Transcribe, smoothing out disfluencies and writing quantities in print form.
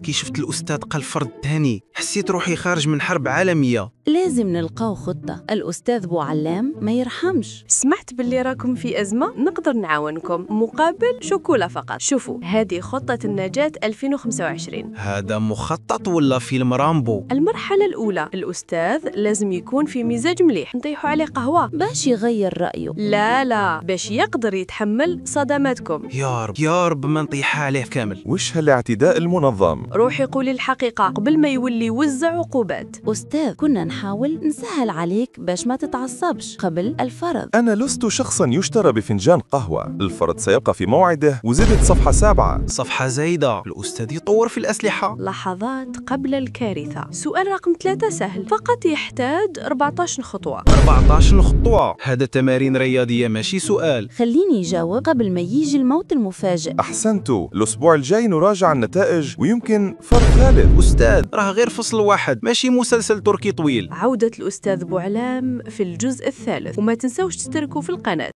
كي شفت الأستاذ قال فرد تاني حسيت روحي خارج من حرب عالمية. لازم نلقاو خطة. الأستاذ بوعلام ما يرحمش. سمعت باللي راكم في أزمة، نقدر نعاونكم مقابل شوكولة فقط. شوفوا، هذه خطة النجاة 2025. هذا مخطط ولا فيلم رامبو؟ المرحلة الأولى، الأستاذ لازم يكون في مزاج مليح، نطيحوا عليه قهوة باش يغير رأيه. لا باش يقدر يتحمل صدماتكم. يا رب ما نطيح عليه كامل. وش هالاعتداء المنظم؟ روحي قولي الحقيقة قبل ما يولي يوزع عقوبات. أستاذ، كنا نحاول نسهل عليك باش ما تتعصبش قبل الفرض. أنا لست شخصاً يشترى بفنجان قهوة. الفرض سيبقى في موعده. وزدت صفحة 7. صفحة زايدة. الأستاذ يطور في الأسلحة. لحظات قبل الكارثة. سؤال رقم 3 سهل، فقط يحتاج 14 خطوة. 14 خطوة؟ هذا تمارين رياضية ماشي سؤال. خليني يجاوب قبل ما يجي الموت المفاجئ. أحسنتوا. الأسبوع الجاي نراجع النتائج ويمكن فرض ثالث. أستاذ، راه غير فصل واحد ماشي مسلسل تركي طويل. عودة الأستاذ بوعلام في الجزء الثالث، وما تنسوش تشتركوا في القناة.